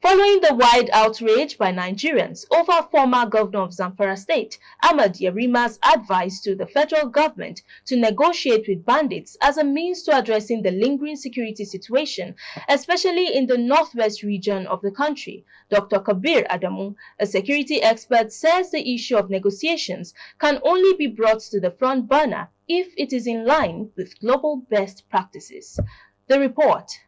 Following the wide outrage by Nigerians over former governor of Zamfara State, Ahmed Yerima's advice to the federal government to negotiate with bandits as a means to addressing the lingering security situation, especially in the northwest region of the country, Dr. Kabir Adamu, a security expert, says the issue of negotiations can only be brought to the front burner if it is in line with global best practices. The report.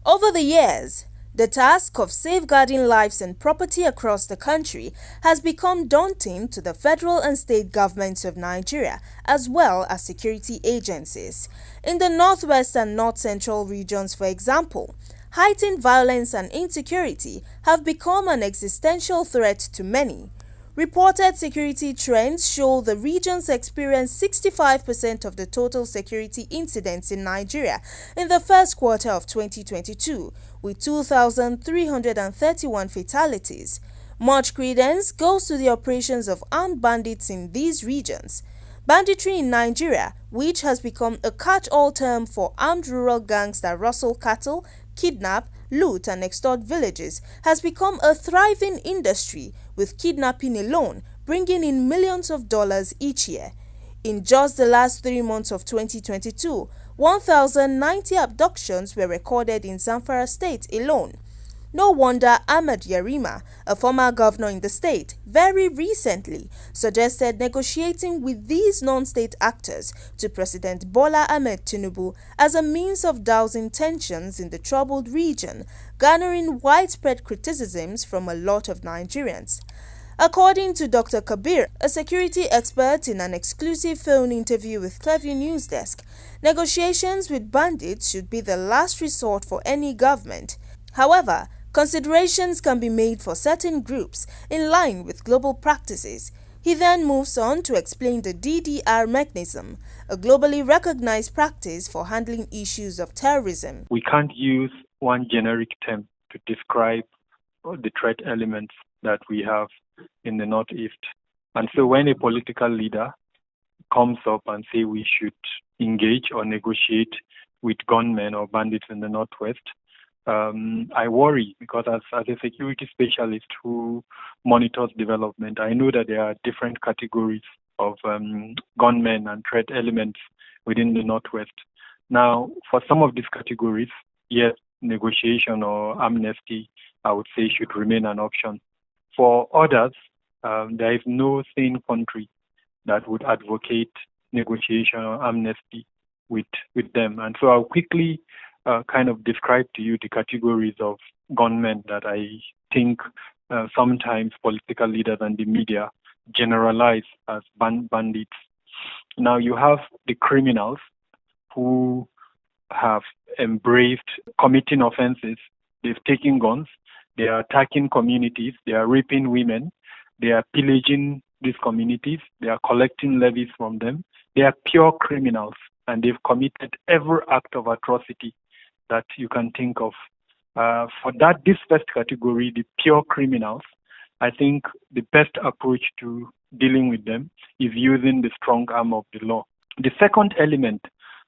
Over the years, the task of safeguarding lives and property across the country has become daunting to the federal and state governments of Nigeria, as well as security agencies. In the northwest and north-central regions, for example, heightened violence and insecurity have become an existential threat to many. Reported security trends show the regions experienced 65% of the total security incidents in Nigeria in the first quarter of 2022, with 2,331 fatalities. Much credence goes to the operations of armed bandits in these regions. Banditry in Nigeria, which has become a catch-all term for armed rural gangs that rustle cattle, kidnap, loot and extort villages, has become a thriving industry, with kidnapping alone bringing in millions of dollars each year. In just the last 3 months of 2022, 1,090 abductions were recorded in Zamfara State alone. No wonder Ahmed Yerima, a former governor in the state, very recently suggested negotiating with these non-state actors to President Bola Ahmed Tinubu as a means of dousing tensions in the troubled region, garnering widespread criticisms from a lot of Nigerians. According to Dr. Kabir, a security expert, in an exclusive phone interview with Clearview News Desk, negotiations with bandits should be the last resort for any government. However, considerations can be made for certain groups in line with global practices. He then moves on to explain the DDR mechanism, a globally recognized practice for handling issues of terrorism. We can't use one generic term to describe the threat elements that we have in the Northeast. And so when a political leader comes up and say we should engage or negotiate with gunmen or bandits in the Northwest, I worry because as a security specialist who monitors development, I know that there are different categories of gunmen and threat elements within the Northwest. Now, for some of these categories, yes, negotiation or amnesty, I would say, should remain an option. For others, there is no sane country that would advocate negotiation or amnesty with them. And so I'll quickly kind of describe to you the categories of gunmen that I think sometimes political leaders and the media generalize as bandits. Now you have the criminals who have embraced committing offenses. They've taken guns, they are attacking communities, they are raping women, they are pillaging these communities, they are collecting levies from them. They are pure criminals and they've committed every act of atrocity that you can think of. For this first category, the pure criminals, I think the best approach to dealing with them is using the strong arm of the law. The second element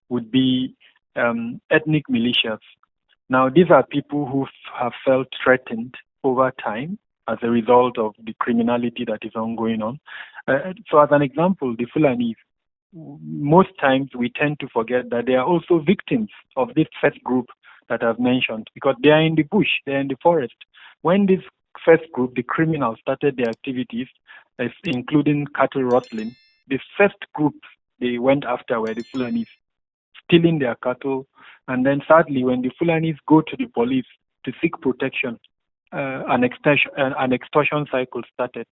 would be ethnic militias. Now, these are people who have felt threatened over time as a result of the criminality that is ongoing on. So as an example, the Fulanis, most times we tend to forget that they are also victims of this first group that I've mentioned because they are in the bush, they are in the forest. When this first group, the criminals, started their activities, including cattle rustling, the first group they went after were the Fulanis, stealing their cattle. And then sadly, when the Fulanis go to the police to seek protection, an extortion cycle started.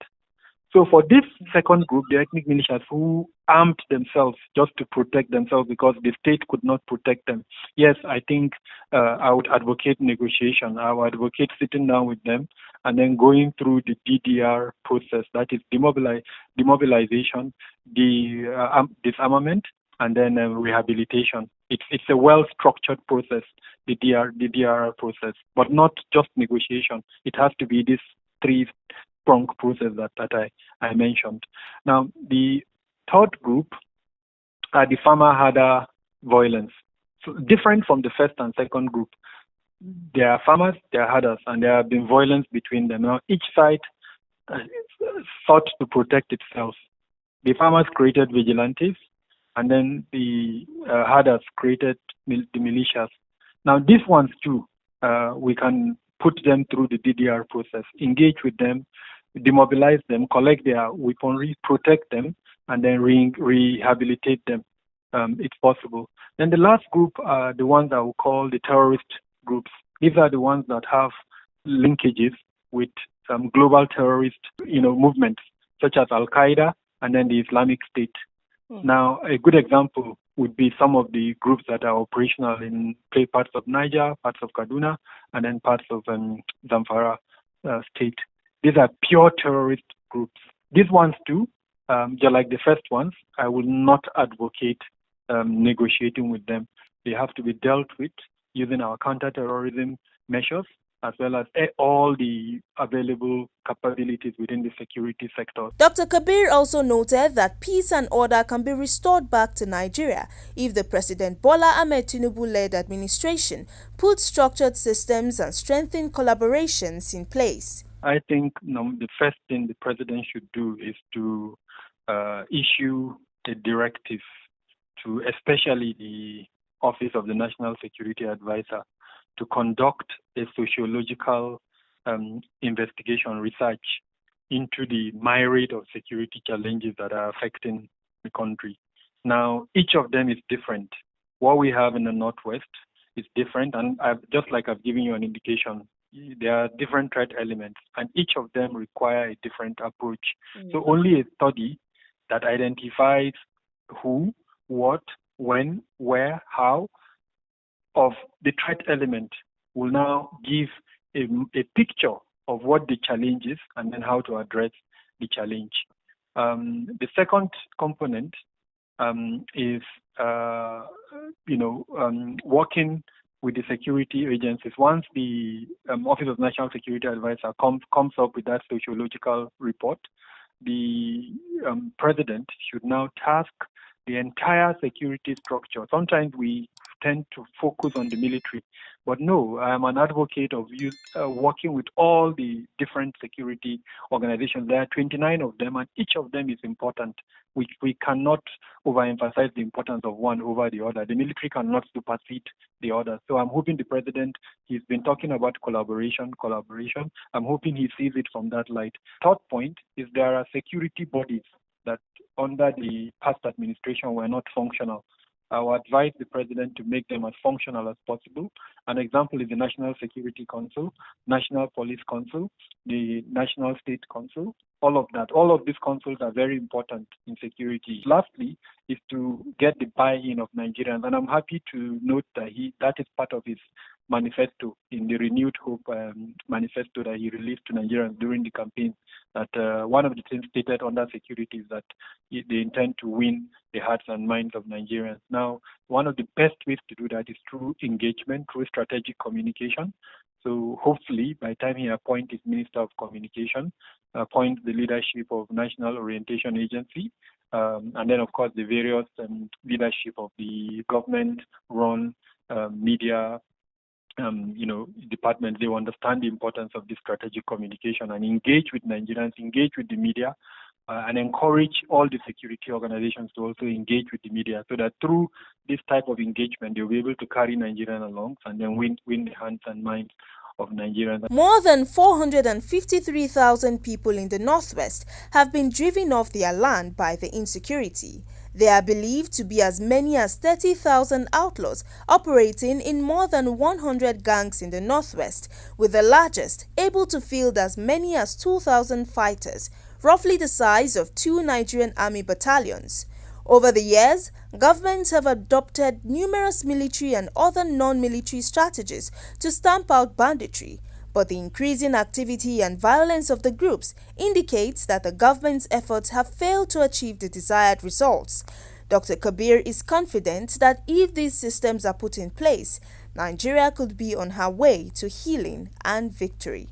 So for this second group, the ethnic militias who armed themselves just to protect themselves because the state could not protect them, yes, I think I would advocate negotiation. I would advocate sitting down with them and then going through the DDR process, that is demobilization, disarmament, and then rehabilitation. It's a well-structured process, the DDR process, but not just negotiation. It has to be this three-pronged process that I mentioned. Now, the third group are the farmer-herder violence. So different from the first and second group. there are farmers, there are herders, and there have been violence between them. Now, each side sought to protect itself. The farmers created vigilantes, and then the herders created the militias. Now, these ones too, we can put them through the DDR process, engage with them, demobilize them, collect their weaponry, protect them, and then rehabilitate them. It's possible. Then the last group are the ones that we call the terrorist groups. These are the ones that have linkages with global terrorist, movements such as Al Qaeda and then the Islamic State. Now, a good example would be some of the groups that are operational in parts of Niger, parts of Kaduna, and then parts of Zamfara state. These are pure terrorist groups. These ones too, just like the first ones, I will not advocate negotiating with them. They have to be dealt with using our counter-terrorism measures, as well as all the available capabilities within the security sector. Dr. Kabir also noted that peace and order can be restored back to Nigeria if the President Bola Ahmed Tinubu-led administration puts structured systems and strengthened collaborations in place. I think the first thing the president should do is to issue a directive to especially the Office of the National Security Advisor to conduct a sociological investigation research into the myriad of security challenges that are affecting the country. Now, each of them is different. What we have in the Northwest is different, and just like I've given you an indication, there are different threat elements, and each of them require a different approach. So only a study that identifies who, what, when, where, how of the threat element will now give a picture of what the challenge is and then how to address the challenge. The second component is, working with the security agencies. Once the Office of National Security Advisor comes up with that sociological report, the president should now task the entire security structure. Sometimes we tend to focus on the military, but no, I'm an advocate of working with all the different security organizations. There are 29 of them, and each of them is important. We cannot overemphasize the importance of one over the other. The military cannot supersede the other. So I'm hoping the president, he's been talking about collaboration. I'm hoping he sees it from that light. Third point is there are security bodies that under the past administration were not functional. I will advise the president to make them as functional as possible. An example is the National Security Council, National Police Council, the National State Council, all of that. All of these councils are very important in security. Lastly, is to get the buy-in of Nigerians. And I'm happy to note that that is part of his manifesto, in the Renewed Hope manifesto that he released to Nigerians during the campaign, that one of the things stated under security is that they intend to win the hearts and minds of Nigerians. Now, one of the best ways to do that is through engagement, through strategic communication. So hopefully, by the time he appoints his Minister of Communication, appoints the leadership of National Orientation Agency, and then, of course, the various leadership of the government-run media departments, they understand the importance of this strategic communication and engage with Nigerians, engage with the media, and encourage all the security organizations to also engage with the media, so that through this type of engagement, they'll be able to carry Nigerians along and then win the hands and minds of Nigerians. More than 453,000 people in the Northwest have been driven off their land by the insecurity. There are believed to be as many as 30,000 outlaws operating in more than 100 gangs in the Northwest, with the largest able to field as many as 2,000 fighters, roughly the size of 2 Nigerian army battalions. Over the years, governments have adopted numerous military and other non-military strategies to stamp out banditry, but the increasing activity and violence of the groups indicates that the government's efforts have failed to achieve the desired results. Dr. Kabir is confident that if these systems are put in place, Nigeria could be on her way to healing and victory.